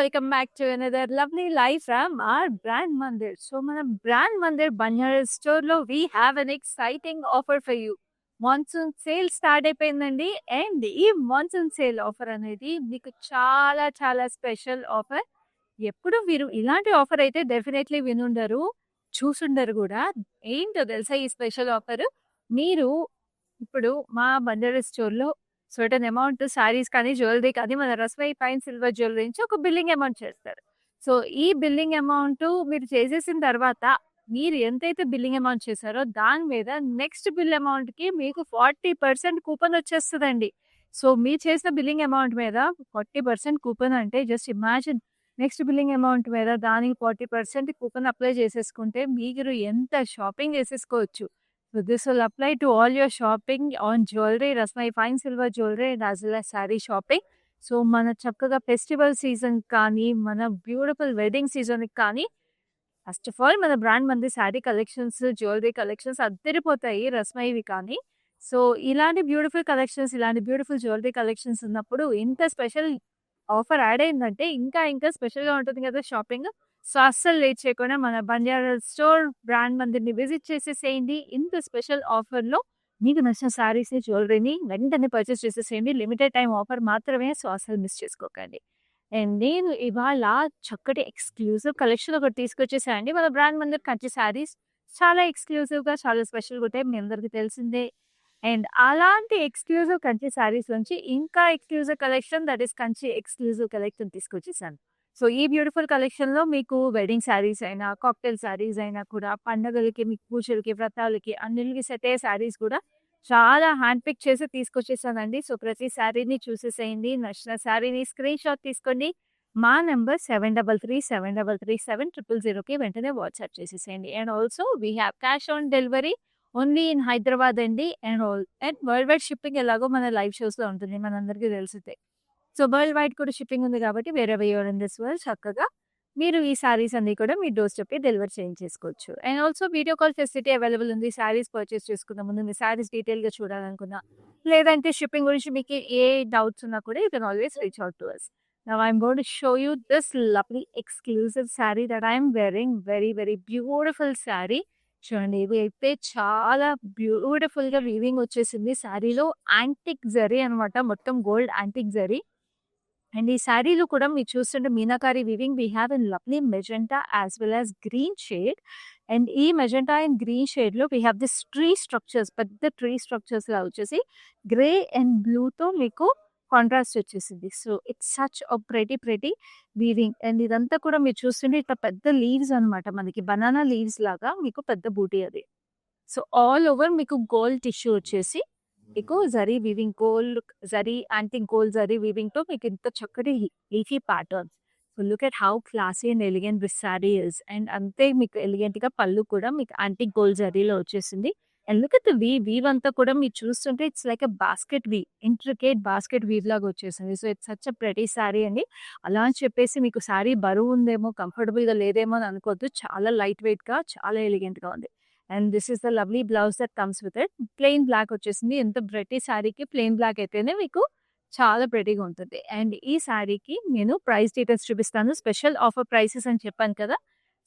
Welcome back to another lovely life from our brand Mandir. So మన brand Mandir Banjara స్టోర్‌లో we have an exciting offer for you. Monsoon sale start అయిపోయిందండి. And ఈ monsoon sale offer అనేది మీకు చాలా చాలా special offer. ఎప్పుడు మీరు ఇలాంటి ఆఫర్ అయితే డెఫినెట్‌లీ వినుండరు, చూసుండరు గూడా. ఏంటో తెలుసా ఈ స్పెషల్ ఆఫర్? మీరు ఇప్పుడు మా బంజారా స్టోర్‌లో సర్టెన్ అమౌంట్ శారీస్ కానీ, జ్యువెలరీ కానీ మన రస్మై ఫైన్ సిల్వర్ జ్యువెలరీ నుంచి ఒక బిల్లింగ్ అమౌంట్ చేస్తారు. సో, ఈ బిల్లింగ్ అమౌంట్ మీరు చేసేసిన తర్వాత మీరు ఎంతైతే బిల్లింగ్ అమౌంట్ చేశారో దాని మీద నెక్స్ట్ బిల్ అమౌంట్‌కి మీకు 40% కూపన్ వచ్చేస్తదండి. సో, మీరు చేసిన బిల్లింగ్ అమౌంట్ మీద 40% కూపన్ అంటే just imagine next billing amount మీద దానికి 40% కూపన్ అప్లై చేసేసుకుంటే మీరు ఎంత షాపింగ్ చేసేసుకోవచ్చు. So this will apply to all your shopping on jewelry, Rasmai fine silver jewelry and as well as saree shopping. So మన చక్కగా ఫెస్టివల్ సీజన్ కానీ, మన బ్యూటిఫుల్ వెడ్డింగ్ సీజన్‌కి కానీ, ఫస్ట్ ఆఫ్ ఆల్ మన బ్రాండ్ మంది శారీ కలెక్షన్స్, జ్యువెలరీ కలెక్షన్స్ అద్దరిపోతాయి రస్మైవి కానీ. So ఇలాంటి బ్యూటిఫుల్ కలెక్షన్స్, ఇలాంటి బ్యూటిఫుల్ జ్యువెలరీ కలెక్షన్స్ ఉన్నప్పుడు ఇంత స్పెషల్ ఆఫర్ యాడ్ అయిందంటే ఇంకా ఇంకా స్పెషల్‌గా ఉంటుంది కదా షాపింగ్. సో అస్సలు లేట్ చేయకుండా మన బంజారా స్టోర్ బ్రాండ్ మందిర్‌ని విజిట్ చేసేసేయండి. ఇంత స్పెషల్ ఆఫర్‌లో మీకు నచ్చిన శారీస్‌ని, జ్యువెలరీని వెంటనే పర్చేస్ చేసేసేయండి. లిమిటెడ్ టైమ్ ఆఫర్ మాత్రమే. సో అస్సలు మిస్ చేసుకోకండి. అండ్ నేను ఇవాళ చక్కటి ఎక్స్‌క్లూజివ్ కలెక్షన్ ఒకటి తీసుకొచ్చేసా అండి. మన బ్రాండ్ మందిర్ కంచి శారీస్ చాలా ఎక్స్‌క్లూజివ్‌గా, చాలా స్పెషల్‌గా ఉంటాయి. మీ అందరికీ తెలిసిందే. అండ్ అలాంటి ఎక్స్‌క్లూజివ్ కంచి శారీస్ నుంచి ఇంకా exclusive collection that is Kanchi exclusive collection తీసుకొచ్చేసాను. సో ఈ బ్యూటిఫుల్ కలెక్షన్‌లో మీకు వెడ్డింగ్ శారీస్ అయినా, కాక్టైల్ శారీస్ అయినా కూడా పండగలకి, మీకు పూజలకి, వ్రతాలకి అన్నిటికి సెట్ అయ్యే శారీస్ కూడా చాలా హ్యాండ్ పిక్ చేసి తీసుకొచ్చేసానండి. సో ప్రతి శారీని చూసేసేయండి. నచ్చిన శారీని స్క్రీన్ షాట్ తీసుకోండి. మా నంబర్ 7337337000కి వెంటనే వాట్సాప్ చేసేసేయండి. And also we have cash on delivery only in Hyderabad అండి. అండ్ వరల్డ్ వైడ్ షిప్పింగ్ ఎలాగో మన లైవ్ షోస్‌లో ఉంటుంది. మనందరికీ తెలిసిందే. సో వరల్డ్ వైడ్ కూడా షిప్పింగ్ ఉంది కాబట్టి wherever you are in this world చక్కగా మీరు ఈ శారీస్ అన్ని కూడా మీ డోర్ స్టెప్‌కి డెలివర్ చేయించేసుకోవచ్చు. And also video call facility available ఉంది. శారీస్ పర్చేస్ చేసుకునే ముందు మీ శారీస్ డీటెయిల్‌గా చూడాలనుకున్నా, లేదంటే షిప్పింగ్ గురించి మీకు ఏ డౌట్స్ ఉన్నా కూడా you can always reach out to us. Now I'm going to show you this lovely exclusive saree that I am wearing. Very, very beautiful saree. చూడండి ఇది అయితే చాలా బ్యూటిఫుల్‌గా వీవింగ్ వచ్చేసింది. శారీలో యాంటిక్ జరీ అనమాట. మొత్తం గోల్డ్ యాంటిక్ జరీ. అండ్ ఈ శారీలో కూడా మీరు చూస్తుంటే meenakari weaving we have in lovely magenta as well as green shade. And ఈ మెజెంటా అండ్ గ్రీన్ షేడ్‌లో we have this tree structures, పెద్ద ట్రీ స్ట్రక్చర్స్‌లా వచ్చేసి గ్రే అండ్ బ్లూతో మీకు కాంట్రాస్ట్ వచ్చేసింది. So it's such a pretty weaving. And ఇదంతా కూడా మీరు చూస్తుంటే ఇట్లా పెద్ద లీవ్స్ అనమాట. మనకి బనానా లీవ్స్ లాగా మీకు పెద్ద బూటీ అది. సో ఆల్ ఓవర్ మీకు గోల్డ్ టిష్యూ వచ్చేసి మీకు zari weaving, gold zari antique gold zari వీవింగ్‌తో మీకు ఇంత చక్కటి leafy patterns. So look at how classy and elegant this sari is. And అంతే మీకు ఎలిగెంట్‌గా పళ్ళు కూడా మీకు యాంటిక్ గోల్డ్ జరీలో వచ్చేసింది. And look at the weave అంతా కూడా మీరు చూస్తుంటే it's like a basket weave, intricate basket weave లాగా వచ్చేసింది. So it's such a pretty sari అండి. అలా అని చెప్పేసి మీకు సారీ బరువు ఉందేమో, కంఫర్టబుల్‌గా లేదేమో అని అనుకోవద్దు. చాలా లైట్ వెయిట్‌గా, చాలా ఎలిగెంట్‌గా ఉంది. And this is the lovely blouse that comes with it. Plain black వచ్చేసింది. ఎంత ప్రెటీ శారీకి ప్లెయిన్ బ్లాక్ అయితేనే మీకు చాలా ప్రెటీగా ఉంటుంది. అండ్ ఈ శారీకి నేను ప్రైస్ డీటెయిల్స్ చూపిస్తాను. స్పెషల్ ఆఫర్ ప్రైసెస్ అని చెప్పాను కదా.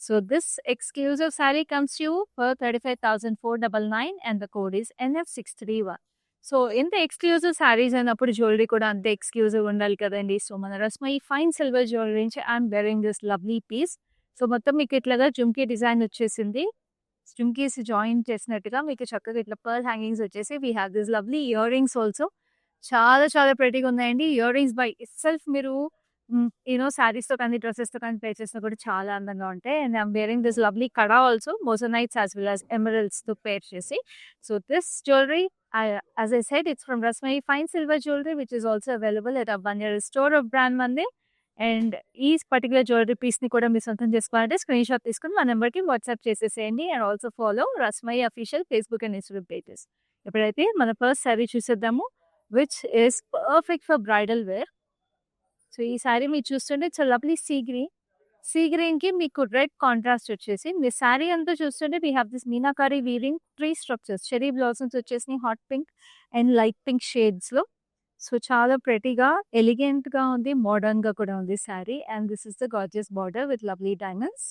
So this exclusive sari comes you for 35,499 and the code is NF631. So ఎంత ఎక్స్క్లూజివ్ శారీస్ అయినప్పుడు జ్యువెలరీ కూడా అంతే ఎక్స్క్లూజివ్ ఉండాలి కదండి. సో మన రస్మై ఫైన్ సిల్వర్ జ్యువెలరీ నుంచి I'm wearing this lovely piece. So మొత్తం మీకు ఇట్లాగా జుమ్కీ డిజైన్ వచ్చేసింది. జుమ్కీస్ జాయిన్ చేసినట్టుగా మీకు చక్కగా ఇట్లా పర్ల్ హ్యాంగింగ్స్ వచ్చేసి we have this lovely earrings also. చాలా చాలా ప్రెటీగా ఉన్నాయండి. ఇయర్ రింగ్స్ బై ఇట్సెల్ఫ్ మీరు శారీస్‌తో కానీ, డ్రెసెస్‌తో కానీ పేర్ చేసినా కూడా చాలా అందంగా ఉంటాయి. And I'm wearing this lovely kada also moissanites as well as ఎమరల్డ్స్‌తో పేర్ చేసి. So this jewellery as I said it's from Rasmai fine silver jewellery which is also available at our Banjara store of brand Mandir. And ఈ particular jewellery పీస్‌ని కూడా మీరు సొంతం చేసుకోవాలంటే screen shot తీసుకొని మా నంబర్‌కి వాట్సాప్ చేసేసేయండి. And also follow Rasmai official Facebook and Instagram pages. ఇప్పుడైతే మన ఫస్ట్ శారీ చూసేద్దాము which is perfect for bridal wear. So ఈ శారీ మీరు చూస్తుంటే ఇట్స్ లవ్లీ సీ గ్రీన్‌కి మీకు రెడ్ కాంట్రాస్ట్ వచ్చేసి మీ శారీ అంతా చూస్తుంటే we have this meenakari weaving tree structures, cherry blossoms వచ్చేసినాయి hot pink and light pink షేడ్స్‌లో. సో, చాలా ప్రెటీగా, ఎలిగెంట్‌గా ఉంది. మోడర్న్‌గా కూడా ఉంది sari. And this is the gorgeous border with lovely diamonds.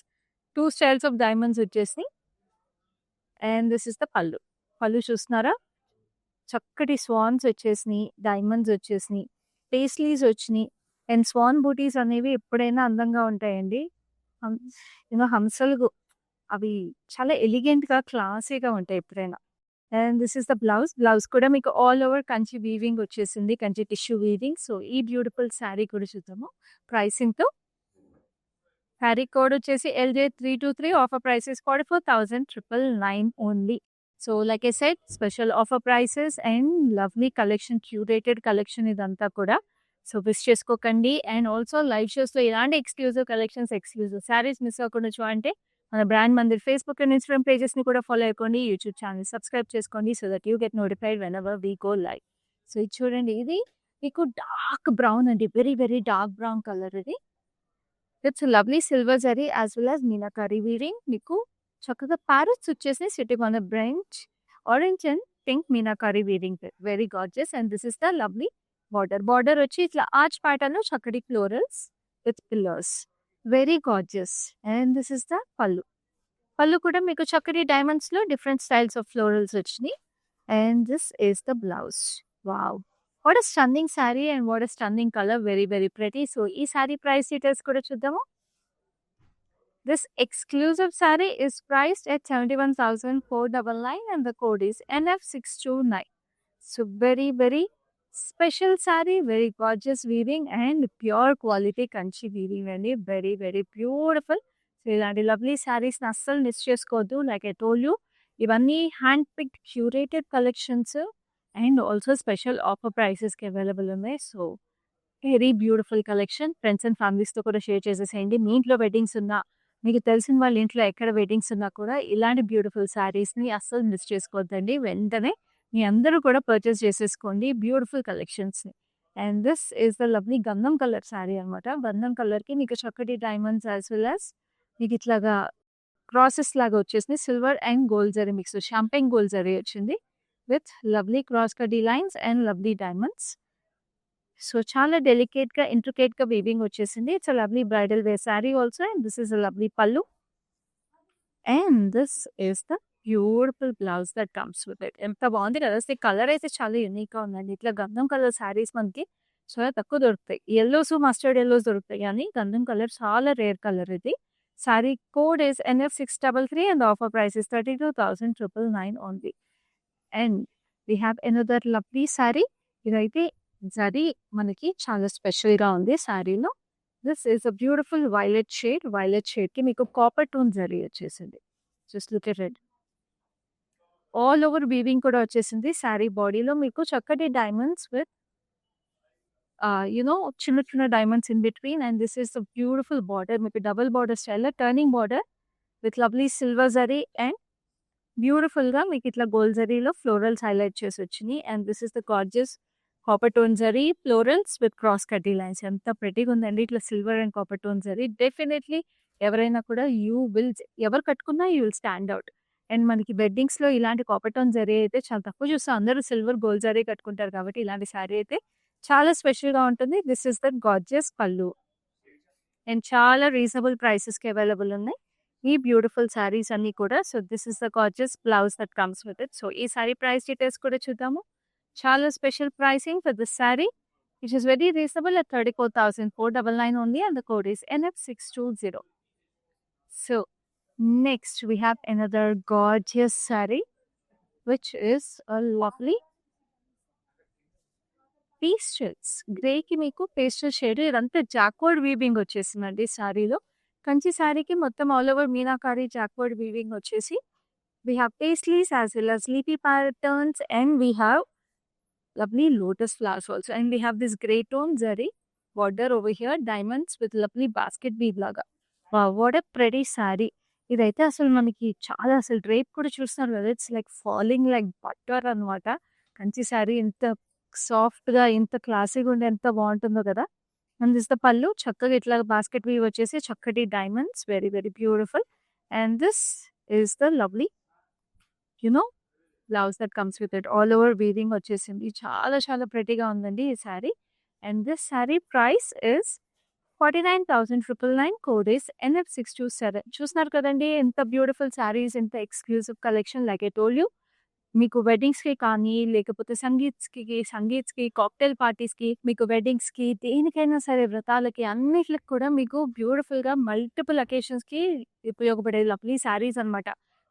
2 styles of diamonds వచ్చేసినాయి. And this is the pallu. Pallu చూస్తున్నారా? చక్కటి స్వాన్స్ వచ్చేసినాయి. డైమండ్స్ వచ్చేసినాయి. పేస్లీస్ వచ్చినియి. అండ్ స్వాన్ బూటీస్ అనేవి ఎప్పుడైనా అందంగా ఉంటాయండి. హం హంసలు అవి చాలా ఎలిగెంట్‌గా, క్లాసీగా ఉంటాయి ఎప్పుడైనా. And this is the blouse. Blouse కూడా మీకు ఆల్ ఓవర్ కంచి వీవింగ్ వచ్చేసింది. Kanchi tissue weaving. సో, ఈ బ్యూటిఫుల్ శారీ కూడా చూద్దాము ప్రైసింగ్‌తో. శారీ కోడ్ వచ్చేసి LJ323. Offer price is 44,999 only. So, like I said, special offer prices and lovely collection, curated collection ఇదంతా కూడా. So, miss చేసుకోకండి. అండ్ ఆల్సో లైవ్ షోస్‌లో ఇలాంటి exclusive collections, exclusive saris miss అవ్వకుండా అంటే మన brand Mandir Facebook and Instagram పేజెస్‌ని కూడా ఫాలో అయిపోండి. యూట్యూబ్ ఛానెల్ సబ్స్క్రైబ్ చేసుకోండి. So that you get notified whenever we go live. So, ఇది చూడండి. ఇది మీకు డార్క్ బ్రౌన్ అండి. Very, very dark brown colour ఇది. It's lovely silver zari as well as meenakari weaving. మీకు చక్కగా ప్యారెట్స్ వచ్చేసి sitting on the branch. Orange and pink meenakari weaving. Very gorgeous. And this is the lovely border. Border వచ్చి ఇట్లా arch ప్యాటర్న్‌లో చక్కటి florals with pillars. Very gorgeous. And this is the pallu. పల్లు కూడా మీకు చక్కటి డైమండ్స్‌లో డిఫరెంట్ స్టైల్స్ ఆఫ్ ఫ్లోరల్స్ వచ్చినాయి. And this is the blouse. Wow! What a stunning sari and what a stunning colour. Very, very pretty. So, ఈ sari price details కూడా చూద్దాము. This exclusive sari is priced at 71,499 and the code is NF629. So, very, very special sari. Very gorgeous weaving and pure quality Kanchi weaving అండి. Very, very beautiful. So, ఇలాంటి lovely శారీస్‌ని అస్సలు miss చేసుకోవద్దు. Like I told you, ఇవన్నీ hand picked curated collections and also special offer ప్రైసెస్‌కి available ఉన్నాయి. So, very beautiful collection. Friends and ఫ్యామిలీస్‌తో కూడా షేర్ చేసేసేయండి. మీ ఇంట్లో వెడ్డింగ్స్ ఉన్నా, మీకు తెలిసిన వాళ్ళ ఇంట్లో ఎక్కడ వెడ్డింగ్స్ ఉన్నా కూడా ఇలాంటి బ్యూటిఫుల్ శారీస్‌ని అస్సలు మిస్ చేసుకోవద్దండి. వెంటనే మీ అందరూ కూడా పర్చేస్ చేసేసుకోండి బ్యూటిఫుల్ కలెక్షన్స్‌ని. And this is the lovely గంధం కలర్ శారీ అనమాట. గంధం కలర్‌కి మీకు చక్కటి డైమండ్స్ యాస్ వెల్ యాస్ మీకు ఇట్లాగా క్రాసెస్ లాగా వచ్చేసింది. Silver and gold zari mix. Champagne gold zari వచ్చింది విత్ లవ్లీ క్రాస్ కడ్డీ lines and lovely diamonds. So, చాలా డెలికేట్‌గా, ఇంట్రికేట్‌గా వీవింగ్ వచ్చేసింది. It's a lovely bridal wear sari also. And this is a lovely pallu. And this is the beautiful blouse that comes with it. ఎంత బాగుంది కదా! అసలు కలర్ అయితే చాలా యూనిక్‌గా ఉందండి. ఇట్లా గంధం కలర్ శారీస్ మనకి చాలా తక్కువ దొరుకుతాయి. యెల్లోస్, మస్టర్డ్ యెల్లోస్ దొరుకుతాయి కానీ గంధం కలర్ చాలా రేర్ కలర్ ఇది. Sari code is NF633 and offer price is 32,999 only. And we have another lovely sari. ఇదైతే జరీ మనకి చాలా స్పెషల్‌గా ఉంది శారీలో. This is a beautiful violet shade. Violet షేడ్‌కి మీకు కాపర్ టోన్ జరీ వచ్చేసింది. Just look at it. All over weaving కూడా వచ్చేసింది. శారీ బాడీలో మీకు చక్కటి డైమండ్స్ విత్ చిన్న, చిన్న diamonds in between. And this is the beautiful border. మీకు డబుల్ బార్డర్ స్టైల్‌లో turning border with lovely silver zari and బ్యూటిఫుల్‌గా మీకు ఇట్లా గోల్డ్ జరీలో ఫ్లోరల్స్ హైలైట్ చేసి వచ్చినాయి. And this is the gorgeous copper tone zari florals with cross కడ్డీ లైన్స్. ఎంత ప్రెటీగా ఉందండి ఇట్లా silver and copper tone zari. Definitely ఎవరైనా కూడా ఎవరు కట్టుకున్నా you will stand out. And మనకి వెడ్డింగ్స్‌లో ఇలాంటి కాపర్ టోన్ జరీ అయితే చాలా తక్కువ చూస్తాం. అందరూ సిల్వర్, గోల్డ్ జరీ కట్టుకుంటారు కాబట్టి ఇలాంటి శారీ అయితే చాలా స్పెషల్‌గా ఉంటుంది. This is the gorgeous pallu. And చాలా రీజనబుల్ ప్రైసెస్‌కి అవైలబుల్ ఉన్నాయి ఈ బ్యూటిఫుల్ శారీస్ అన్నీ కూడా. So, this is the gorgeous blouse that comes with it. So, ఈ శారీ ప్రైస్ డీటెయిల్స్ కూడా చూద్దాము. చాలా special pricing for this sari which is very reasonable at 34,499 only and the code is NF620. So, next we have another gorgeous saree which is a lovely pastels. గ్రేకి మీకు pastel shade. ఇదంతా jacquard weaving వచ్చేసిందండి శారీలో. కంచి శారీకి మొత్తం all over meenakari jacquard weaving వచ్చేసి we have paisleys as well as leafy patterns and we have lovely lotus flowers also. And we have this grey tone zari border over here, diamonds with lovely basket weave laga. Wow, what a pretty saree. ఇదైతే అసలు మనకి చాలా అసలు drape కూడా చూస్తున్నారు కదా, it's like falling like butter అనమాట. కంచి శారీ ఎంత సాఫ్ట్గా, ఎంత క్లాసీగా ఉండి ఎంత బాగుంటుందో కదా. అండ్ దిస్ ద పళ్ళు చక్కగా ఇట్లా బాస్కెట్ వీవ్ వచ్చేసి చక్కటి diamonds, very very beautiful. And this is the lovely blouse that comes with it. All over weaving వచ్చేసింది. చాలా చాలా ప్రెటీగా ఉందండి ఈ sari. And this sari price is 49,999. Code is NF627. చూస్తున్నారు కదండీ ఎంత బ్యూటిఫుల్ శారీస్, ఎంత exclusive collection. Like I told you, మీకు వెడ్డింగ్స్‌కి కానీ, లేకపోతే సంగీత్స్‌కి, కాక్టైల్ పార్టీస్‌కి, మీకు వెడ్డింగ్స్‌కి, దేనికైనా సరే, వ్రతాలకి, అన్నిట్లకి కూడా మీకు బ్యూటిఫుల్‌గా మల్టిపుల్ అకేషన్స్‌కి ఉపయోగపడే లవ్లీ శారీస్ అనమాట.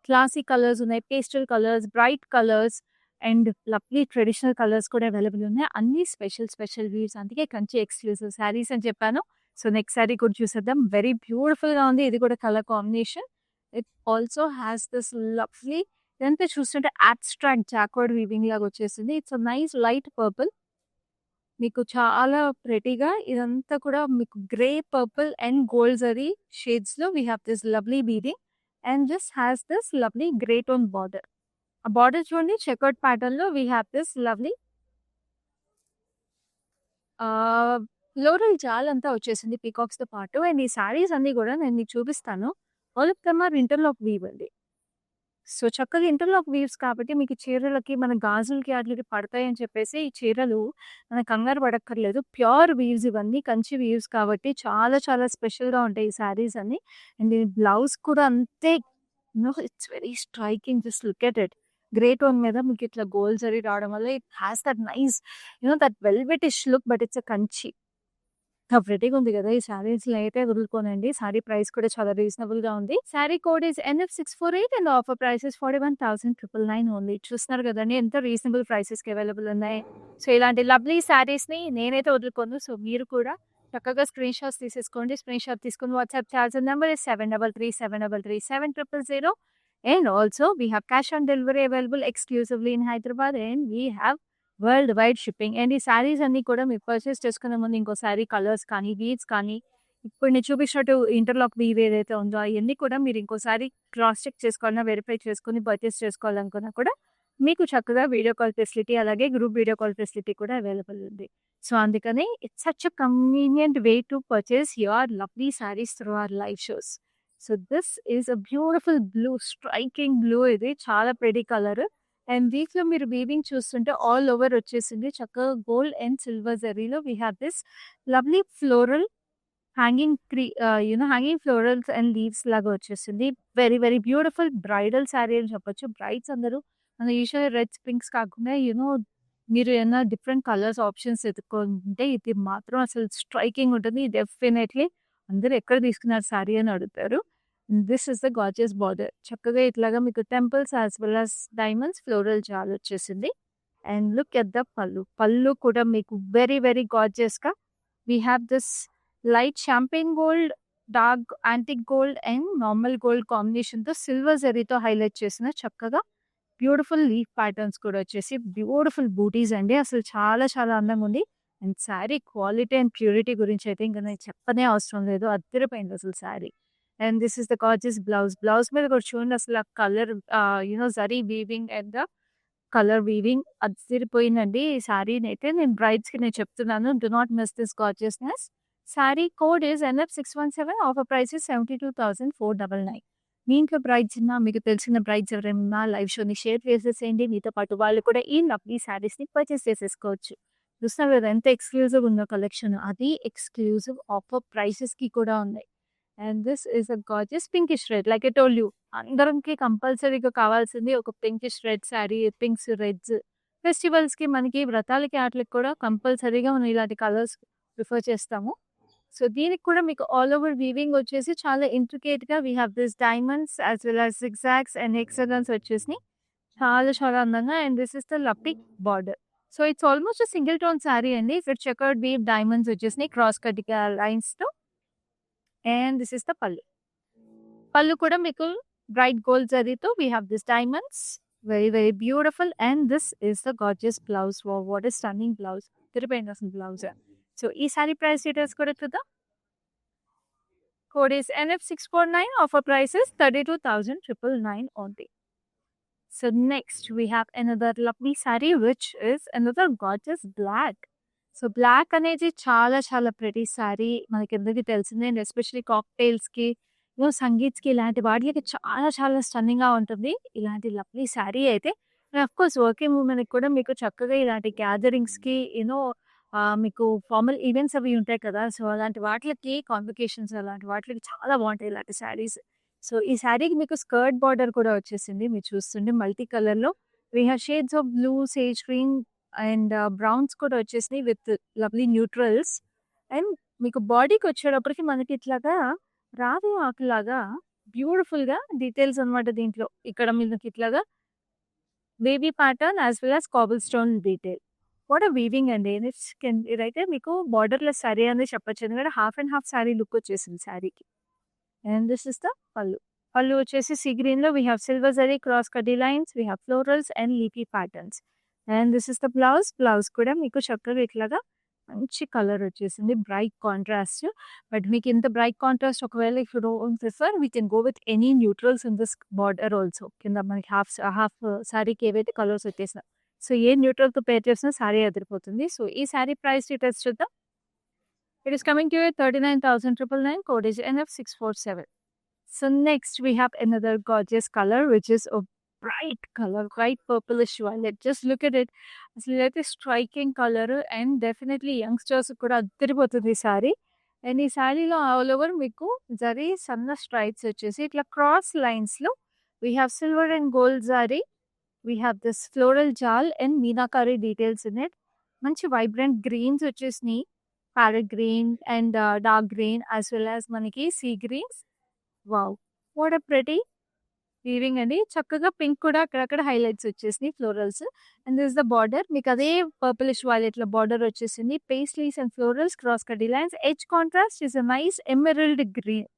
క్లాసిక్ కలర్స్ ఉన్నాయి, pastel colours, bright colours and lovely traditional colours కూడా అవైలబుల్ ఉన్నాయి. అన్ని స్పెషల్ వీవ్స్. అందుకే కంచి ఎక్స్‌క్లూజివ్ శారీస్ అని చెప్పాను. సో, నెక్స్ట్ శారీ కూడా చూసేద్దాం. వెరీ బ్యూటిఫుల్‌గా ఉంది. ఇది కూడా colour combination. It also has this lovely, ఇదంతా చూస్తుంటే అబ్స్ట్రాక్ట్ జాక్వర్డ్ వీవింగ్ లాగా వచ్చేసింది. It's a nice light purple. మీకు చాలా ప్రెటీగా ఇదంతా కూడా మీకు grey, purple and gold zari షేడ్స్‌లో we have this lovely beading and this has this lovely grey tone border. ఆ బార్డర్ చూడండి, చెకర్డ్ ప్యాటర్న్‌లో we have this lovely floral jaal అంతా వచ్చేసింది పీకాక్స్‌తో పాటు. అండ్ ఈ శారీస్ అన్నీ కూడా నేను మీకు చూపిస్తాను. All of them are interlock weave అండి. సో, చక్కగా ఇంటర్‌లాక్ వీవ్స్ కాబట్టి మీకు చీరలకి, మన గాజులకి ఆటిలకి పడతాయని చెప్పేసి ఈ చీరలు మనం కంగారు పడక్కర్లేదు. ప్యూర్ వీవ్స్ ఇవన్నీ, కంచి వీవ్స్ కాబట్టి చాలా చాలా స్పెషల్‌గా ఉంటాయి ఈ శారీస్ అన్నీ. అండ్ దీని బ్లౌజ్ కూడా అంతే. It's very striking. Just look at it. Grey tone మీద మీకు ఇట్లా గోల్డ్ జరీ రావడం వల్ల it has that nice that velvetish look, but it's a Kanchi. ప్రెటీగా ఉంది కదా! ఈ శారీస్‌లో అయితే వదులుకోనండి. శారీ ప్రైస్ కూడా చాలా రీజనబుల్‌గా ఉంది. Sari code is NF648 and offer price is 41,999 only. చూస్తున్నారు కదండీ ఎంత రీజనబుల్ ప్రైసెస్‌కి అవైలబుల్ ఉన్నాయి. సో, ఇలాంటి లవ్లీ శారీస్‌ని నేనైతే వదులుకోను. సో, మీరు కూడా చక్కగా స్క్రీన్ షాట్స్ తీసేసుకోండి. స్క్రీన్ షాట్ తీసుకొని వాట్సాప్ చేయాల్సిన number is 7337337000. And also we have cash on delivery available ఎక్స్‌క్లూజివ్‌లీ in Hyderabad and we have world wide shipping. And ఈ శారీస్ అన్నీ కూడా మీరు పర్చేస్ చేసుకునే ముందు ఇంకో శారీ కలర్స్ కానీ, వీవ్స్ కానీ, ఇప్పుడు నేను చూపించినట్టు ఇంటర్‌లాక్ వీవ్ ఏదైతే ఉందో అయన్నీ కూడా మీరు ఇంకోసారి క్రాస్ చెక్ చేసుకోవాలన్నా, వెరిఫై చేసుకొని పర్చేస్ చేసుకోవాలనుకున్నా కూడా మీకు చక్కగా వీడియో కాల్ ఫెసిలిటీ, అలాగే గ్రూప్ వీడియో కాల్ ఫెసిలిటీ కూడా అవైలబుల్ ఉంది. సో, అందుకని it's such a convenient way to purchase your lovely saris through our live shows. So, this is a beautiful blue, striking blue. ఇది చాలా pretty colour. And వీటిలో మీరు weaving చూస్తుంటే all over వచ్చేసింది. చక్కగా గోల్డ్ అండ్ సిల్వర్ జరీలో we have this lovely floral hanging florals and leaves లాగా వచ్చేసింది. Very very beautiful bridal sari అని చెప్పొచ్చు. బ్రైడ్స్ అందరూ మన యూజువల్ రెడ్స్, పింక్స్ కాకుండా మీరు ఏమైనా డిఫరెంట్ కలర్స్ ఆప్షన్స్ ఎత్తుకుంటే ఇది మాత్రం అసలు స్ట్రైకింగ్ ఉంటుంది. డెఫినెట్లీ అందరూ ఎక్కడ తీసుకున్నారు శారీ అని అడుగుతారు. This is the gorgeous border. చక్కగా ఇట్లాగా మీకు temples as well as diamonds floral జాల్ వచ్చేసింది. And look at the pallu. Pallu కూడా మీకు వెరీ వెరీ గార్జియస్‌గా we have this light champagne gold, dark antique gold and normal gold కాంబినేషన్‌తో సిల్వర్ జరీతో హైలైట్ చేసిన చక్కగా బ్యూటిఫుల్ లీఫ్ ప్యాటర్న్స్ కూడా వచ్చేసి బ్యూటిఫుల్ బూటీస్ అండి. అసలు చాలా చాలా అందంగా ఉంది. And sari quality and purity గురించి అయితే ఇంక నేను చెప్పనే అవసరం లేదు. అదిరిపోయింది అసలు sari. And this is the gorgeous blouse. Blouse మీద కూడా చూడండి అసలు ఆ colour zari weaving and the colour weaving అదిరిపోయిందండి. ఈ శారీనైతే నేను బ్రైడ్స్‌కి నేను చెప్తున్నాను. Do not miss this gorgeousness. Sari code is NF617. Offer price is 72,499. మీ ఇంట్లో బ్రైడ్స్ ఉన్నా, మీకు తెలిసిన బ్రైడ్స్ ఎవరైనా ఉన్నా లైవ్ షోని షేర్ చేసేసేయండి. మీతో పాటు వాళ్ళు కూడా ఈ లవ్లీ శారీస్‌ని పర్చేస్ చేసేసుకోవచ్చు. చూస్తున్నారు కదా ఎంత ఎక్స్‌క్లూజివ్ ఉందో కలెక్షన్. అది ఎక్స్‌క్లూజివ్ ఆఫర్ ప్రైసెస్‌కి కూడా ఉన్నాయి. And this is a gorgeous pinkish red. Like I told you, అందరికి కంపల్సరీగా కావాల్సింది ఒక pinkish red sari, pinks, reds. ఫెస్టివల్స్‌కి, మనకి వ్రతాలకి ఆటిలకి కూడా కంపల్సరీగా మనం ఇలాంటి కలర్స్ ప్రిఫర్ చేస్తాము. సో, దీనికి కూడా మీకు ఆల్ ఓవర్ వీవింగ్ వచ్చేసి చాలా ఇంట్రికేట్‌గా we have this diamonds as well as zigzags and hexagons వచ్చేసినాయి. చాలా చాలా అందంగా. And this is the lovely border. So, it's almost single tone sari అండి. ఇక్కడ చెకర్డ్ వీవ్ డైమండ్స్ వచ్చేసినాయి క్రాస్ కటింగ్ లైన్స్‌తో. And this is the pallu. Pallu కూడా మీకు బ్రైట్ గోల్డ్ జరీతో we have this diamonds. Very very beautiful. And this is the gorgeous blouse. Wow! What a stunning blouse. అదిరిపోయింది అసలు blouse. So, ఈ sari price details కూడా చూద్దాం. Code is NF649. Offer price is 32,999 only. So, next we have another lovely saree which is another gorgeous black. So, black అనేది చాలా చాలా pretty sari. మనకందరికీ తెలిసిందే. అండ్ ఎస్పెషల్లీ కాక్టైల్స్‌కి, సంగీత్స్‌కి ఇలాంటి వాటిలకి చాలా చాలా స్టన్నింగ్‌గా ఉంటుంది. ఇలాంటి లవ్లీ శారీ అయితే అఫ్‌కోర్స్ వర్కింగ్ వుమెన్‌కి కూడా మీకు చక్కగా ఇలాంటి గ్యాదరింగ్స్‌కి మీకు ఫార్మల్ ఈవెంట్స్ అవి ఉంటాయి కదా! సో, అలాంటి వాటిలకి కాన్వకేషన్స్ అలాంటి వాటిలకి చాలా బావుంటాయి ఇలాంటి శారీస్. సో, ఈ శారీకి మీకు స్కర్ట్ బార్డర్ కూడా వచ్చేసింది. మీరు చూస్తుంటే మల్టీ కలర్‌లో we have shades of blue, sage green and browns కూడా వచ్చేసినాయి విత్ లవ్లీ న్యూట్రల్స్. అండ్ మీకు బాడీకొచ్చేటప్పటికి మనకి ఇట్లాగా రావి ఆకులాగా బ్యూటిఫుల్‌గా డీటెయిల్స్ అనమాట దీంట్లో. ఇక్కడ మనకి ఇట్లాగా wavy pattern as well as cobble stone detail. What a weaving అండి. ఇదైతే మీకు బోర్డర్‌లెస్ సారీ అనే చెప్పొచ్చు. ఎందుకంటే half and half sari look వచ్చేసింది సారీకి. And this is the pallu. పల్లు వచ్చేసి సీ గ్రీన్‌లో we have silver zari cross కడ్డీ lines, we have florals and leafy patterns. And this is the blouse. Blouse కూడా మీకు చక్కగా ఇట్లాగా మంచి కలర్ వచ్చేసింది. Bright contrast. బట్ మీకు ఇంత బ్రైట్ కాంట్రాస్ట్ ఒకవేళ if you don't prefer we can go with any neutrals in this border also. కింద మనకి హాఫ్ సారీకి ఏవైతే కలర్స్ వచ్చేసినా. సో, ఏ న్యూట్రల్‌తో పేర్ చేసినా సారీ అదిరిపోతుంది. సో, ఈ సారీ ప్రైస్ డీటెయిల్స్ చూద్దాం. It is coming to you 39,999 code is NF647. So next we have another gorgeous color which is a bright color, bright purplish violet. Just look at it. అసలు ఇదైతే striking colour and definitely youngsters కూడా అద్దరిపోతుంది ఈ sorry. And ఈ సారీలో all over మీకు జరీ సన్న stripes వచ్చేసి ఇట్లా క్రాస్ లైన్స్‌లో we have silver and gold zari. We have this floral jaal and meenakari details in it. మంచి వైబ్రెంట్ గ్రీన్స్ వచ్చేసినాయి. Parrot green and dark green as well as మనకి sea greens. Wow! What a pretty weaving అండి. చక్కగా pink కూడా అక్కడక్కడ highlights వచ్చేసినాయి florals. And this is the border. మీకు అదే పర్పులిష్ వైలెట్‌లో బార్డర్ వచ్చేసింది. పేస్ట్లీస్ అండ్ ఫ్లోరల్స్ క్రాస్ కడ్డీ lines. Edge contrast is a nice emerald green.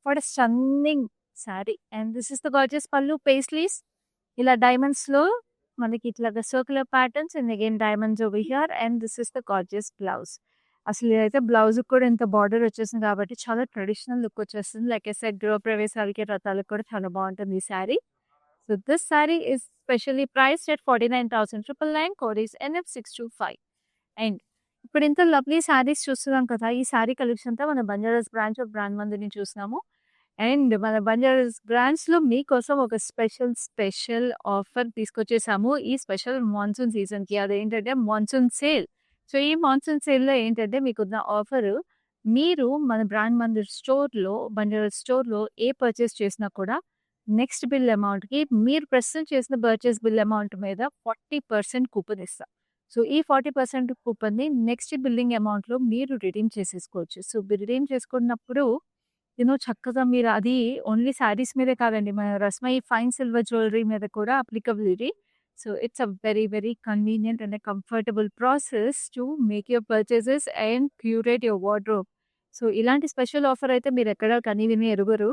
What a stunning sari. And this is the gorgeous పల్లు పేస్ట్లీస్. ఇలా డైమండ్స్‌లో మనకి ఇట్లాగా circular patterns and again diamonds over here and this is the gorgeous blouse. అసలు ఇదైతే బ్లౌజ్‌కి కూడా ఇంత బార్డర్ వచ్చేసింది కాబట్టి చాలా ట్రెడిషనల్ లుక్ వచ్చేస్తుంది. లైక్ ఐ సెడ్ గృహప్రవేశాలకి, వ్రతాలకు కూడా చాలా బావుంటుంది ఈ sorry. So this sari is specially priced at 49,999 code is NF625. And ఇప్పుడు ఇంత లవ్లీ సారీస్ చూస్తున్నాం కదా! ఈ సారీ కలెక్షన్ అంతా మన బంజారాస్ బ్రాంచ్ ఆఫ్ బ్రాండ్ మందిని చూసినాము. అండ్ మన బంజారాస్ బ్రాంచ్‌లో మీకోసం ఒక స్పెషల్ ఆఫర్ తీసుకొచ్చేసాము. ఈ స్పెషల్ మాన్సూన్ సీజన్‌కి. అదేంటంటే మాన్సూన్ సేల్. సో, ఈ మాన్సూన్ సేల్‌లో ఏంటంటే మీకున్న ఆఫరు మీరు మన బ్రాండ్ మందిర్ స్టోర్‌లో బంజారాస్ స్టోర్‌లో ఏ పర్చేస్ చేసినా కూడా నెక్స్ట్ బిల్ అమౌంట్‌కి మీరు ప్రస్తుతం చేసిన పర్చేస్ బిల్ అమౌంట్ మీద 40% కూపన్ ఇస్తా. సో, ఈ 40% కూపన్‌ని నెక్స్ట్ బిల్లింగ్ అమౌంట్‌లో మీరు రిడీమ్ చేసేసుకోవచ్చు. సో, మీరు రిడీమ్ చేసుకున్నప్పుడు చక్కగా మీరు అది ఓన్లీ శారీస్ మీదే కాదండి. మన రస్మయి ఫైన్ సిల్వర్ జ్యువెలరీ మీద కూడా అప్లికబుల్ ఇది. So, it's a very convenient and a comfortable process to make your purchases and curate your wardrobe. So, ఇలాంటి స్పెషల్ ఆఫర్ అయితే మీరెక్కడ కని విని ఎరుగరు.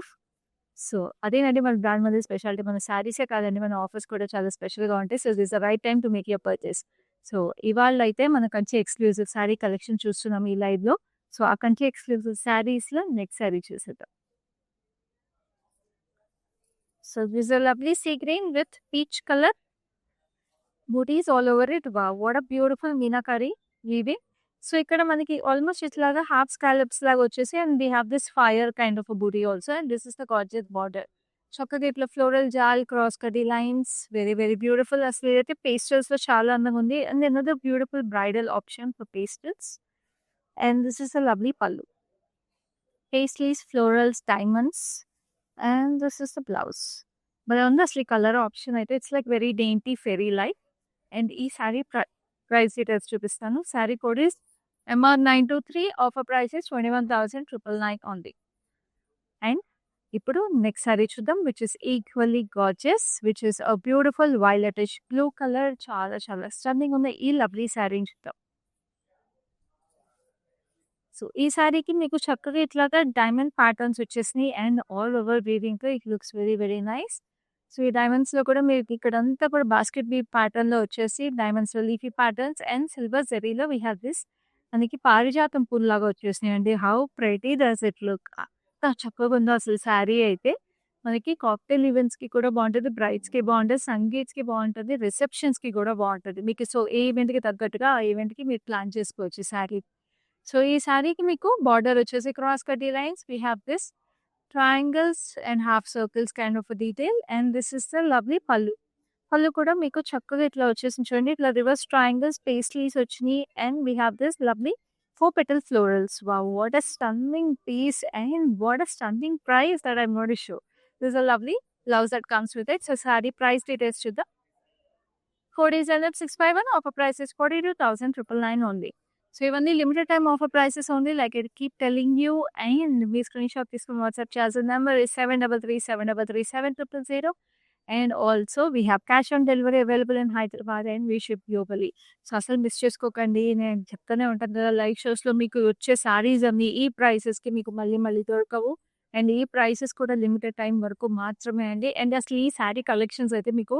సో, అదేనండి మన బ్రాండ్ మందిర్ స్పెషాలిటీ. మన శారీసే కాదండి మన ఆఫర్స్ కూడా చాలా స్పెషల్‌గా ఉంటాయి. So, this the right time to make your purchase. So, ఇవాళైతే మన కంచి ఎక్స్‌క్లూజివ్ శారీ కలెక్షన్ చూస్తున్నాం ఈ లైవ్‌లో. సో, ఆ కంచి ఎక్స్‌క్లూజివ్ శారీస్‌లో నెక్స్ట్ శారీ చూసేద్దాం. So, this is a lovely sea green with peach colour. Butis all over it. Wow! What a beautiful meenakari weaving. So, ఇక్కడ మనకి ఆల్మోస్ట్ ఇట్లాగా హాఫ్ స్కాలప్స్ లాగా వచ్చేసి and we have this fire kind of a buti also and this is the gorgeous border. చక్కగా ఇట్లా floral జాల్ cross కడ్డీ lines very beautiful. అసలు ఇదైతే పేస్టల్స్‌లో చాలా అందంగా ఉంది. And another beautiful bridal option for pastels. And this is a lovely pallu. Paisleys, florals, diamonds and this is the blouse. భలే ఉంది అసలు ఈ కలర్ ఆప్షన్ అయితే. It's like very dainty fairy like. And ఈ సారీ ప్రైస్ డీటెయిల్స్ చూపిస్తాను. Sari code is MR923. Offer price is 21,999 only. And ఇప్పుడు next sari చూద్దాం which is equally gorgeous which is a beautiful violetish blue colour. చాలా stunning ఉంది. ఈ lovely సారీని చూద్దాం. So, ఈ సారీకి మీకు చక్కగా ఇట్లాగా డైమండ్ ప్యాటర్న్స్ వచ్చేసినాయి అండ్ ఆల్ ఓవర్ వీవింగ్‌తో it looks very nice. So, ఈ డైమండ్స్‌లో కూడా మీకు ఇక్కడంతా కూడా బాస్కెట్ బీడ్ ప్యాటర్న్‌లో వచ్చేసి డైమండ్స్‌లో లీఫీ ప్యాటర్న్స్ అండ్ సిల్వర్ జరీలో వి హావ్ దిస్ మనకి పారిజాతం పూల్లాగా వచ్చేసినాయండి. How pretty does it look. ఎంత చక్కగుందో అసలు సారీ అయితే. మనకి కాక్టైల్ ఈవెంట్స్‌కి కూడా బావుంటది. బ్రైడ్స్‌కి బావుంటది. సంగీత్‌కి బావుంటది. రిసెప్షన్స్‌కి కూడా బావుంటది. మీకు సో, ఏ ఈవెంట్‌కి తగ్గట్టుగా ఆ ఈవెంట్‌కి మీరు ప్లాన్ చేసుకోవచ్చు ఈ సారీ. సో, ఈ సారీకి మీకు బార్డర్ వచ్చేసి క్రాస్ కడ్డీ lines. We have this triangles and half circles kind of detail and this is the lovely pallu. Pallu కూడా మీకు చక్కగా ఇట్లా వచ్చేసింది చూడండి. ఇట్లా రివర్స్ ట్రయాంగిల్స్, పేస్ట్రీస్ వచ్చినియి. And we have this lovely 4 petal florals. Wow, what a stunning piece and what a stunning price that I'm going to show. This is a lovely blouse that comes with it. So saree price details చూద్దాం. Codes LF 651, offer price is 42,999 only. So ఇవన్నీ limited time offer prices only, like I keep telling you. And me screen shot తీసుకుని WhatsApp చేయాల్సిన number is 7337337000. And also we have cash on delivery available in Hyderabad and we ship globally. So అసలు miss చేసుకోకండి. నేను చెప్తూనే ఉంటాను కదా, live షోస్లో మీకు వచ్చే శారీస్ అన్ని ఈ ప్రైసెస్కి మీకు మళ్ళీ మళ్ళీ దొరకవు. అండ్ ఈ ప్రైసెస్ కూడా లిమిటెడ్ టైం వరకు మాత్రమే అండి. అండ్ అసలు ఈ శారీ కలెక్షన్స్ అయితే మీకు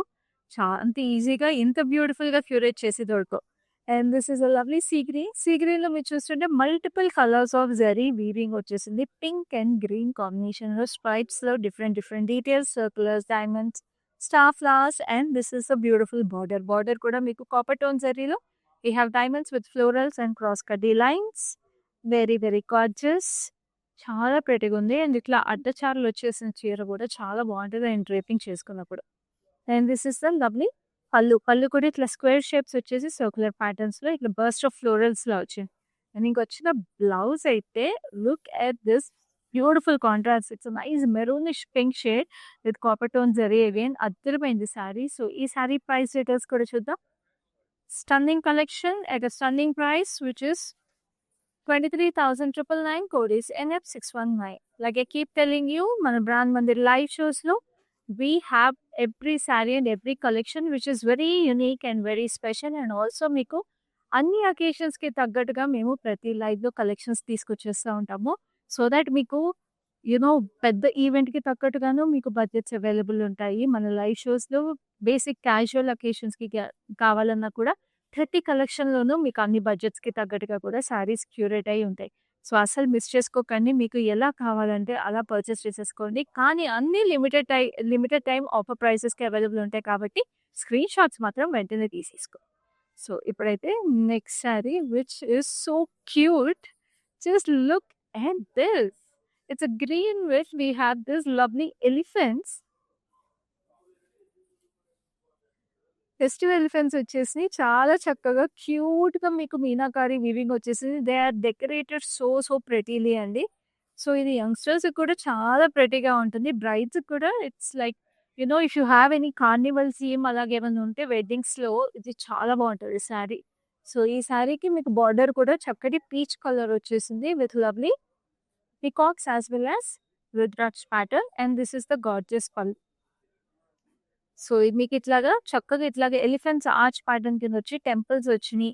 అంత ఈజీగా ఇంత బ్యూటిఫుల్గా క్యూరేట్ చేసి దొరకవు. And this is a lovely sea green. Sea గ్రీన్లో మీరు చూస్తుంటే multiple colours of zari weaving వచ్చేసింది. పింక్ అండ్ గ్రీన్ కాంబినేషన్లో స్ట్రైప్స్లో different different details, circulars, diamonds, star flowers. And this is a beautiful border. Border కూడా మీకు కాపర్ టోన్ జరీలో we have diamonds with florals and cross కడ్డీ లైన్స్. వెరీ వెరీ గార్జియస్, చాలా ప్రెటీగా ఉంది. అండ్ ఇట్లా అడ్డచారులు వచ్చేసిన చీర కూడా చాలా బాగుంటుంది అండ్ డ్రేపింగ్ చేసుకున్నప్పుడు. And this is the lovely pallu. Pallu కూడా ఇట్లా స్క్వేర్ షేప్స్ వచ్చేసి సర్క్యులర్ ప్యాటర్న్స్లో ఇట్లా బర్స్ట్ ఆఫ్ ఫ్లోరల్స్లో వచ్చింది. అండ్ ఇంకొచ్చిన బ్లౌజ్ అయితే look at this beautiful contrast. It's nice maroonish pink shade with copper tone zari. Again అద్దరిపోయింది శారీ. సో ఈ శారీ ప్రైస్ డీటెయిల్స్ కూడా చూద్దాం. Stunning collection at a stunning price which is 23,999. code is NF619. Like I keep telling you, మన brand Mandir live షోస్లో we have every saree and every collection which is very unique and very special. And also మీకు అన్ని అకేషన్స్కి తగ్గట్టుగా మేము ప్రతి లైవ్లో collections తీసుకొచ్చేస్తూ ఉంటాము. So that మీకు పెద్ద ఈవెంట్కి తగ్గట్టుగాను మీకు బడ్జెట్స్ అవైలబుల్ ఉంటాయి. మన లైవ్ షోస్లో బేసిక్ క్యాజువల్ అకేషన్స్కి కావాలన్నా కూడా ప్రతి కలెక్షన్లోనూ మీకు అన్ని బడ్జెట్స్కి తగ్గట్టుగా కూడా శారీస్ క్యూరేట్ అయి ఉంటాయి. సో అసలు మిస్ చేసుకోకండి. మీకు ఎలా కావాలంటే అలా పర్చేస్ చేసేసుకోండి. కానీ అన్ని లిమిటెడ్ టైం ఆఫర్ ప్రైసెస్కి అవైలబుల్ ఉంటాయి కాబట్టి స్క్రీన్ షాట్స్ మాత్రం వెంటనే తీసేసుకో. సో ఇప్పుడైతే next sari which is so cute. Just look at this. It's a green which we have this lovely elephants. Festival elephants వచ్చేసి చాలా చక్కగా క్యూట్గా మీకు మీనాకారి వీవింగ్ వచ్చేసింది. దే ఆర్ డెకరేటెడ్ సో ప్రెటీలీ అండి. సో ఇది యంగ్స్టర్స్ కూడా చాలా ప్రెటీగా ఉంటుంది. బ్రైడ్స్ కూడా it's like if you have any Carnival theme అలాగే ఏమైనా ఉంటే వెడ్డింగ్స్లో ఇది చాలా బాగుంటుంది శారీ. సో ఈ శారీకి మీకు బార్డర్ కూడా చక్కటి పీచ్ కలర్ వచ్చేసింది with lovely peacocks as well as rudraksha pattern. And this is the gorgeous పల్. సో మీకు ఇట్లాగా చక్కగా ఇట్లాగా ఎలిఫెంట్స్ ఆర్చ్ ప్యాటర్న్ కింద వచ్చి టెంపుల్స్ వచ్చినాయి.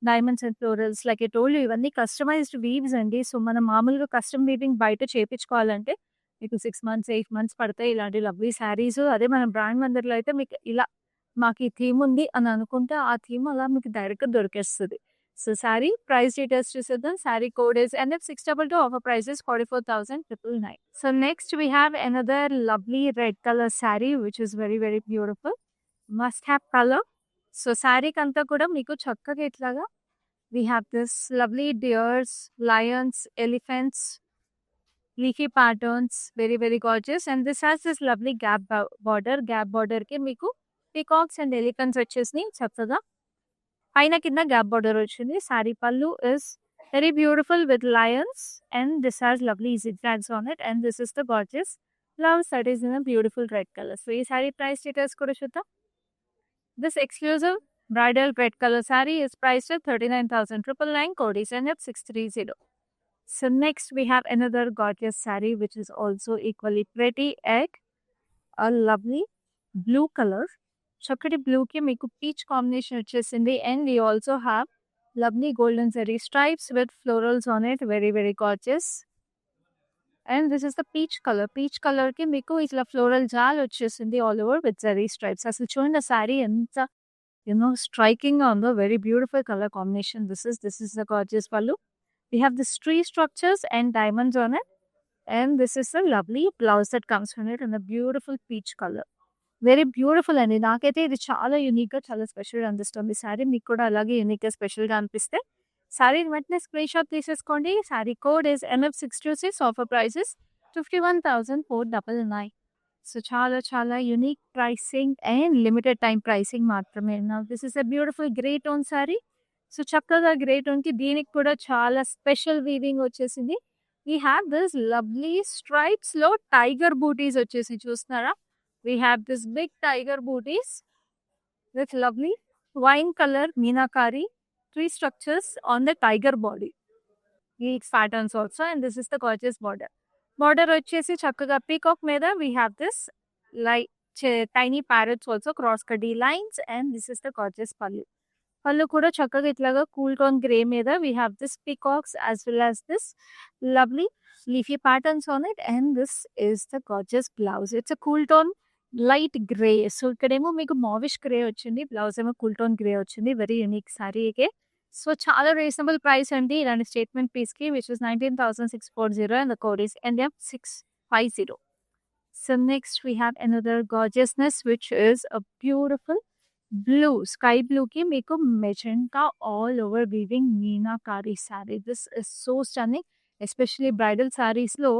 Diamonds and florals like I told you ఇవన్నీ కస్టమైజ్డ్ వీవ్స్ అండి. సో మనం మామూలుగా కస్టమ్ వీవింగ్ బయట చేయించుకోవాలంటే మీకు 6 months 8 months పడతాయి ఇలాంటి లవ్లీ శారీస్. అదే మన బ్రాండ్ మందిర్లో అయితే మీకు ఇలా మాకు ఈ థీమ్ ఉంది అని అనుకుంటే ఆ థీమ్ అలా మీకు డైరెక్ట్గా దొరికేస్తుంది. సో శారీ ప్రైస్ డీటెయిల్స్ చూసేద్దాం. Sari code is NF622. offer price is 44,999. So next we have another lovely red color saree which is very very beautiful. Must have color. So శారీకి అంతా కూడా మీకు చక్కగా ఇట్లాగా we have this lovely deers, lions, elephants, leafy patterns, very very gorgeous. And this has this lovely gap border. Gap border కి మీకు peacocks and elephants వచ్చేసి చక్కగా పైన కింద గ్యాప్ బార్డర్ వచ్చింది. శారీ పళ్ళు is very beautiful with Lions and this has lovely zigzags on it. And this is the gorgeous blouse that is in a beautiful red colour. So ఈ sari price details కూడా చూద్దాం. This exclusive bridal red colour sari is priced at 39,999. code is NF630. So next we have another gorgeous saree which is also equally pretty at a lovely blue color. చక్కటి బ్లూకి మీకు peach combination వచ్చేసింది. And you also have lovely golden zari stripes with florals on it. Very very gorgeous. And this is the peach colour. Peach కలర్కి మీకు ఇట్లా floral జాల్ వచ్చేసింది all over with zari stripes. అసలు చూడండి ఆ శారీ ఎంత స్ట్రైకింగ్గా ఉందో. Very beautiful colour combination. This is the gorgeous pallu. We have this tree structures and diamonds on it. And this is the lovely blouse that comes from it in the beautiful peach colour. Very beautiful అండి. నాకైతే ఇది చాలా యూనిక్గా చాలా స్పెషల్గా అనిపిస్తుంది. శారీ మీకు కూడా అలాగే యూనిక్గా స్పెషల్గా అనిపిస్తే శారీని వెంటనే స్క్రీన్ షాట్ తీసేసుకోండి. Sari code is NF626. offer prices 51,499. So చాలా చాలా unique pricing and limited time pricing మాత్రమే. Now this is a beautiful grey tone sari. So చక్కగా గ్రే టోన్‌కి దీనికి కూడా చాలా స్పెషల్ వీవింగ్ వచ్చేసింది. వి హావ్ దిస్ లవ్లీ స్ట్రైప్స్‌లో టైగర్ బూటీస్ వచ్చేసి చూస్తున్నారా? We have this big tiger బూటీస్ with lovely wine color meenakari tree structures on the tiger body. These patterns also, and this is the gorgeous border. Border వచ్చేసి చక్కగా peacock మీద we have this like tiny parrots also cross కడ్డీ lines, and this is the gorgeous pallu. పళ్ళు కూడా చక్కగా ఇట్లాగా cool tone grey మీద we have this peacocks as well as this lovely leafy patterns on it, and this is the gorgeous blouse. It's a cool tone light grey. So ఇక్కడేమో మీకు mauvish grey వచ్చింది. Blouse ఏమో cool tone grey వచ్చింది. Very unique సారీకే. So చాలా reasonable price అండి ఇలాంటి statement పీస్‌కి, which is 19,640 and the code is NF650. So next we have another గార్జియస్‌నెస్ which is a beautiful blue, sky బ్లూకి మీకు magenta all over weaving meenakari sari. This is so stunning. Especially bridal సారీస్‌లో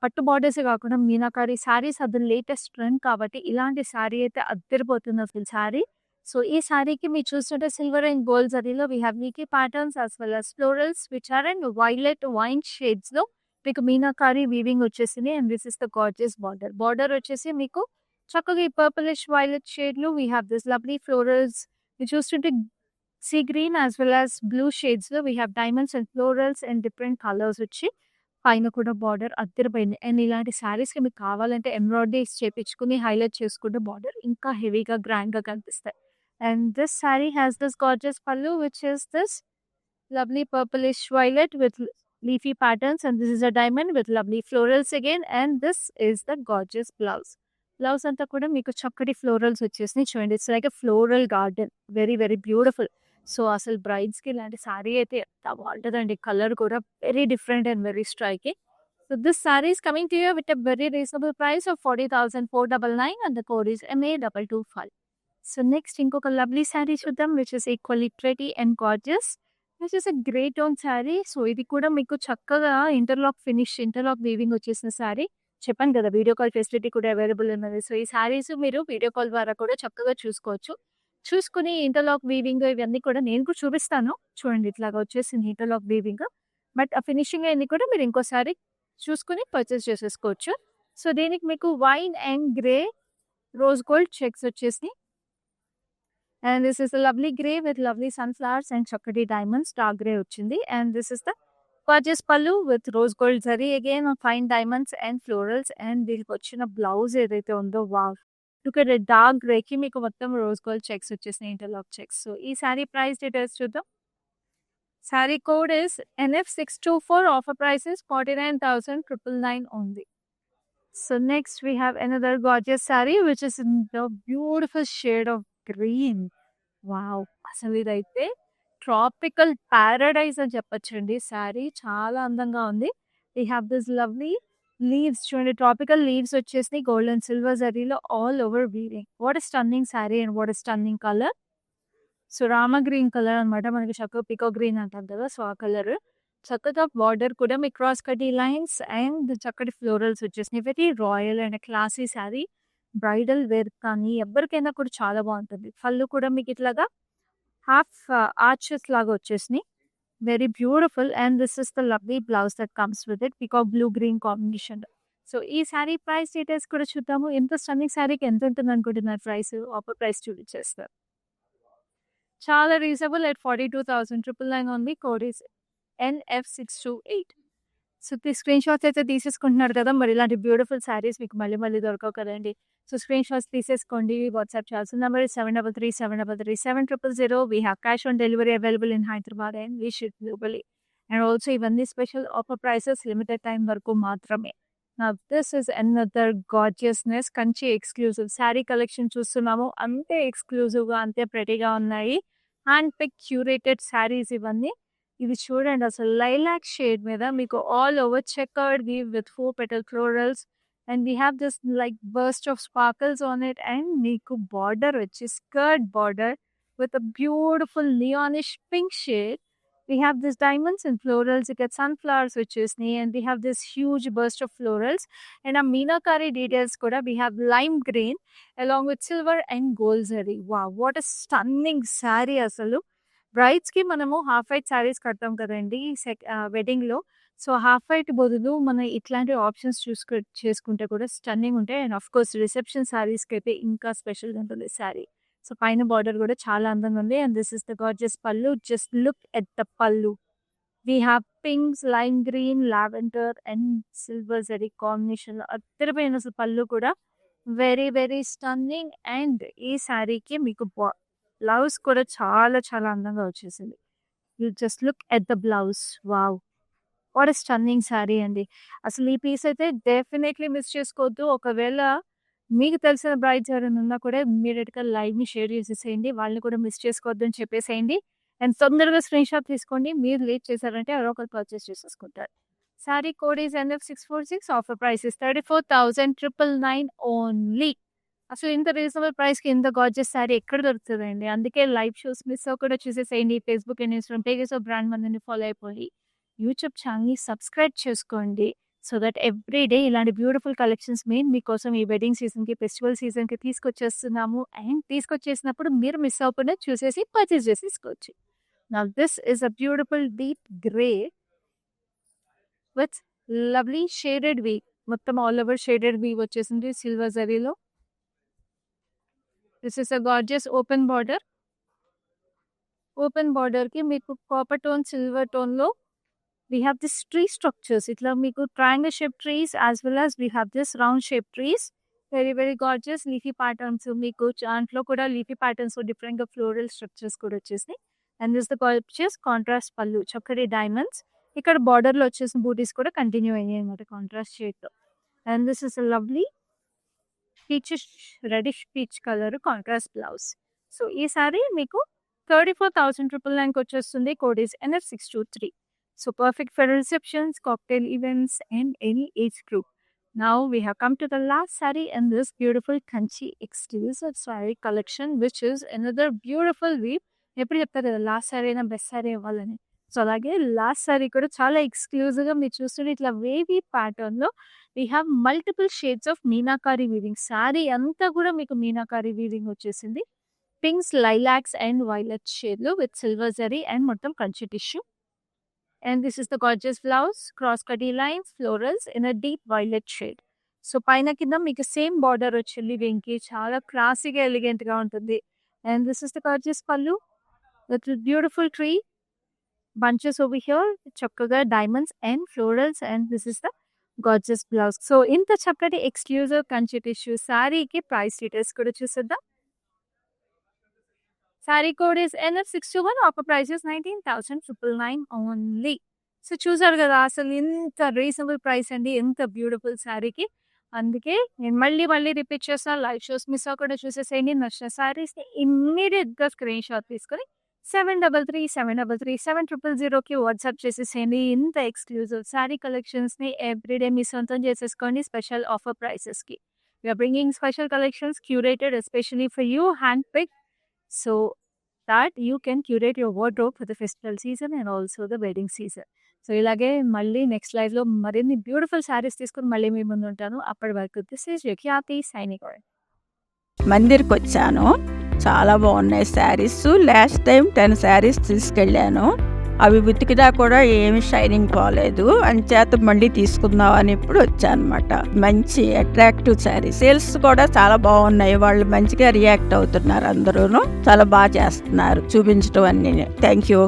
పట్టు బార్డర్సే కాకుండా మీనాకారి సారీస్ అది లేటెస్ట్ ట్రెండ్ కాబట్టి ఇలాంటి సారీ అయితే అద్దరిపోతుంది అసలు సారీ. సో ఈ సారీకి మీరు చూస్తుంటే సిల్వర్ అండ్ గోల్డ్ జరీలో వీ హ్యావ్ నీకీ patterns as well as florals which are and violet wine షేడ్స్‌లో మీకు మీనాకారి వీవింగ్ వచ్చేసింది. And this is the gorgeous border. Border వచ్చేసి మీకు చక్కగా ఈ పర్పులిష్ వైలెట్ షేడ్‌లో we have this lovely florals. మీరు చూస్తుంటే sea green as well as blue షేడ్స్‌లో we have diamonds and florals and different colours వచ్చి పైన కూడా బార్డర్ అద్దరిపోయింది. అండ్ ఇలాంటి శారీస్‌కి మీకు కావాలంటే ఎంబ్రాయిడరీస్ చేపించుకొని హైలైట్ చేసుకుంటే బార్డర్ ఇంకా హెవీగా గ్రాండ్‌గా కనిపిస్తాయి. And this sari has this gorgeous pallu which is this lovely purplish violet with leafy patterns, and this is a diamond with lovely florals again, and this is the gorgeous blouse. Blouse అంతా కూడా మీకు చక్కటి florals వచ్చేసినాయి చూడండి. It's like a floral garden. Very very beautiful. So అసలు బ్రైడ్స్‌కి ఇలాంటి sorry అయితే ఎంత బాగుంటదండి. కలర్ కూడా very different and very striking. So this sari is coming to you with a very reasonable price of 40,499 and the code is MA225. So next ఇంకొక lovely sorry చూద్దాం which is equally pretty and gorgeous. This is a grey tone sari. So ఇది కూడా మీకు చక్కగా interlock weaving వచ్చేసిన sorry. చెప్పాను కదా video call facility కూడా అవైలబుల్ ఉన్నది. సో ఈ సారీస్ మీరు వీడియో కాల్ ద్వారా కూడా చక్కగా చూసుకోవచ్చు. చూసుకుని ఇంటర్లాక్ వీవింగ్ ఇవన్నీ కూడా నేను కూడా చూపిస్తాను. చూడండి ఇట్లాగా వచ్చేసింది ఇంటర్లాక్ వీవింగ్. బట్ ఆ ఫినిషింగ్ అన్ని కూడా మీరు ఇంకోసారి చూసుకుని పర్చేస్ చేసేసుకోవచ్చు. సో దీనికి మీకు wine and grey rose gold checks వచ్చేసినాయి. And this is a lovely grey with lovely sunflowers and chakadi diamonds. Dark grey వచ్చింది. And this is the gorgeous pallu with rose gold zari again on fine diamonds and florals. And దీనికి వచ్చిన blouse ఏదైతే ఉందో wow, look at it. Dark grey కి మీకు మొత్తం rose gold checks వచ్చేసినాయి, interlock checks. So ఈ సారీ ప్రైస్ డీటెయిల్స్ చూద్దాం. Sorry code is NF624. Offer price is 49,999 only. So next we have another gorgeous saree which is in the beautiful shade of green. Wow! అసలు ఇదైతే tropical paradise అని చెప్పొచ్చండి. Sorry చాలా అందంగా ఉంది. We have this lovely leaves చూడండి. Tropical leaves వచ్చేసినాయి gold and silver జరీలో all over weaving. What a stunning sari and what a stunning colour. So రామ గ్రీన్ కలర్ అనమాట. మనకి చక్కగా పికో గ్రీన్ అంటాం కదా, సో ఆ కలర్. చక్కగా బార్డర్ కూడా మీ క్రాస్ కటీ లైన్స్ అండ్ చక్కటి ఫ్లోరల్స్ వచ్చేసినాయి. Very royal and classy sari. Bridal wear కానీ ఎవరికైనా కూడా చాలా బాగుంటుంది. పళ్ళు కూడా మీకు ఇట్లాగా హాఫ్ ఆర్చెస్ లాగా వచ్చేసినాయి. Very beautiful. And this is the lovely blouse that comes with it peacock blue green combination. So ఈ సారీ ప్రైస్ డీటెయిల్స్ కూడా చూద్దాము. ఎంత స్టన్నింగ్ సారీకి ఎంత ఉంటుంది అనుకుంటున్నారు ప్రైస్? ఆఫర్ ప్రైస్ చూపించేస్తారు. చాలా reasonable at 42,999 only. Code is NF628. So screen shots అయితే తీసేసుకుంటున్నారు కదా, మరి ఇలాంటి బ్యూటిఫుల్ సారీస్ మీకు మళ్ళీ మళ్ళీ దొరకవు కదండి. సో స్క్రీన్ షాట్స్ తీసేసుకోండి. వాట్సాప్ చేయాల్సిన number 7337337000. We have cash on delivery available in Hyderabad and we ship globally. And also ఇవన్నీ special offer prices, limited time వరకు మాత్రమే. This is another gorgeousness. Kanchi exclusive sari collection చూస్తున్నాము. అంతే ఎక్స్క్లూజివ్గా అంతే ప్రెటీగా ఉన్నాయి. హ్యాండ్ పిక్ క్యూరేటెడ్ శారీస్ ఇవన్నీ. ఇవి చూడండి అసలు లైలాక్ షేడ్ మీద మీకు all over checkered weave with 4 petal florals, and we have this like burst of sparkles on it, and మీకు బార్డర్ వచ్చి skirt border with a beautiful neonish pink shade. We have this diamonds and florals. You get sunflowers వచ్చేసినాయి, and we have this huge burst of florals. And ఆ meenakari details కూడా we have lime green along with silver and gold zari. Wow, what a stunning saree అసలు. Brides కి మనము half white saris కడతాం కదండి wedding లో. So half white బదులు మనం ఇట్లాంటి ఆప్షన్స్ చేసుకుంటే కూడా స్టన్నింగ్ ఉంటాయి. And of course reception saris కి అయితే ఇంకా స్పెషల్ గా ఉంటుంది శారీ. సో పైన బార్డర్ కూడా చాలా అందంగా ఉంది. And this is the gorgeous పళ్ళు. జస్ట్ లుక్ ఎట్ ద పళ్ళు. We have pinks, lime green, lavender and silver zari combination లో అద్దరిపోయిన అసలు పళ్ళు కూడా వెరీ వెరీ స్టన్నింగ్. అండ్ ఈ శారీకి మీకు బ్లౌజ్ కూడా చాలా చాలా అందంగా వచ్చేసింది. You just look at the blouse. Wow, what a stunning sari అండి. అసలు ఈ పీస్ అయితే డెఫినెట్లీ మిస్ చేసుకోవద్దు. ఒకవేళ మీకు తెలిసిన బ్రైడ్స్ ఎవరైనా ఉన్నా కూడా ఇమ్మీడియట్‌గా లైవ్‌ని షేర్ చేసేసేయండి. వాళ్ళని కూడా మిస్ చేసుకోవద్దు అని చెప్పేసేయండి. అండ్ తొందరగా స్క్రీన్‌షాట్ తీసుకోండి. మీరు లేట్ చేశారంటే ఎవరో ఒకరు పర్చేస్ చేసేసుకుంటారు. Sari code is NF646. Offer price is 34,999 only. అసలు ఇంత రీజనబుల్ ప్రైస్‌కి ఇంత గార్జియస్ శారీ ఎక్కడ దొరుకుతదండి? అందుకే లైవ్ షోస్ మిస్ అవ్వకుండా చూసేసేయండి. Facebook and Instagram pages of brand మందిని ఫాలో అయిపోయి యూట్యూబ్ ఛానల్‌ని సబ్స్క్రైబ్ చేసుకోండి. సో దట్ ఎవ్రీ డే ఇలాంటి బ్యూటిఫుల్ కలెక్షన్స్ మేము మీకోసం ఈ వెడ్డింగ్ సీజన్‌కి, ఫెస్టివల్ సీజన్‌కి తీసుకొచ్చేస్తున్నాము. అండ్ తీసుకొచ్చేసినప్పుడు మీరు మిస్ అవ్వకుండా చూసేసి పర్చేస్ చేసేసుకోవచ్చు. Now this is a beautiful deep grey with lovely shaded weave. మొత్తం ఆల్ ఓవర్ షేడెడ్ వీవ్ వచ్చేసింది సిల్వర్ జరీలో. This is a gorgeous open border. Open బార్డర్‌కి మీకు కాపర్ టోన్, సిల్వర్ టోన్‌లో we have this tree structures. Itla meeku triangle shaped trees as well as we have this round shaped trees. Very very gorgeous leafy patterns. Meeku దాంట్లో కూడా leafy patterns different గా floral structures కూడా వచ్చేసాయి. And this the gorgeous contrast pallu. చక్కటి diamonds. ఇక్కడ border లో వచ్చేసిన బూటీస్ కూడా కంటిన్యూ అయ్యాయి అన్నమాట కాంట్రాస్ట్ షేడ్ తో. And this is a lovely peachish reddish peach color contrast blouse. So ఈ సారీ మీకు 34,999 వచ్చేస్తుంది. Code is NF623. So perfect for receptions, cocktail events and any age group. Now we have come to the last saree in this beautiful Kanchi exclusive saree collection, which is another beautiful weave. ఎప్పుడు చెప్తారు కదా last sorry అయినా best sorry ఇవ్వాలని. So అలాగే last sorry కూడా చాలా exclusive గా మీరు చూస్తుంటే ఇట్లా వేవీ ప్యాటర్న్ లో we have multiple shades of meenakari weaving. Sorry అంతా కూడా మీకు మీనాకారి వీవింగ్ వచ్చేసింది. పింక్స్, లైలాక్స్ అండ్ వైలెట్ షేడ్ లో విత్ సిల్వర్ జరీ అండ్ మొత్తం Kanchi tissue. And this is the gorgeous blouse, cross-cutty lines, florals in a deep violet shade. So పైన కింద మీకు same border వచ్చింది. వెంకి చాలా క్లాసీగా ఎలిగెంట్ గా ఉంటుంది. And this is the gorgeous pallu with beautiful tree bunches over here, చక్కగా diamonds and florals. And this is the gorgeous blouse. So ఇంత చక్కటి ఎక్స్క్లూజివ్ కంచి టిష్యూ సారీకి ప్రైస్ డీటెయిల్స్ కూడా చూసేద్దాం. Saree code is NF621. Offer price is 19,999 only. So చూసారు కదా అసలు ఇంత రీజనబుల్ ప్రైస్ అండి, ఎంత బ్యూటిఫుల్ శారీకి. అందుకే నేను మళ్ళీ మళ్ళీ రిపీట్ చేస్తాను, లైవ్ షోస్ మిస్ అవ్వకుండా చూసేసేయండి. నచ్చిన శారీస్ని ఇమ్మీడియట్గా స్క్రీన్ షాట్ తీసుకొని 7337337000కి వాట్సాప్ చేసేసేయండి. ఇంత ఎక్స్క్లూజివ్ శారీ కలెక్షన్స్ని ఎవ్రీడే మీ సొంతం చేసేసుకోండి స్పెషల్ ఆఫర్ ప్రైసెస్కి. We are bringing special collections curated especially for you, hand pick, so that you can curate your wardrobe for the festival season and also the wedding season. So ఇలాగే మళ్ళీ next live లో మరిన్ని beautiful saris తీసుకుని మళ్ళీ మీ ముందు ఉంటాను. అప్పటి వరకు this is Khyati signing off. మందిర్కి వచ్చాను, చాలా బాగున్నాయి శారీస్. లాస్ట్ టైం 10 శారీస్ తీసుకెళ్ళాను, అవి ఉతికిదా కూడా ఏమి షైనింగ్ పోలేదు. అంచేత మళ్ళీ తీసుకుందాం అని ఇప్పుడు వచ్చాను అనమాట. మంచి అట్రాక్టివ్ శారీ, సేల్స్ కూడా చాలా బాగున్నాయి. వాళ్ళు మంచిగా రియాక్ట్ అవుతున్నారు, అందరూ చాలా బాగా చేస్తున్నారు చూపించడం అన్ని. Thank you.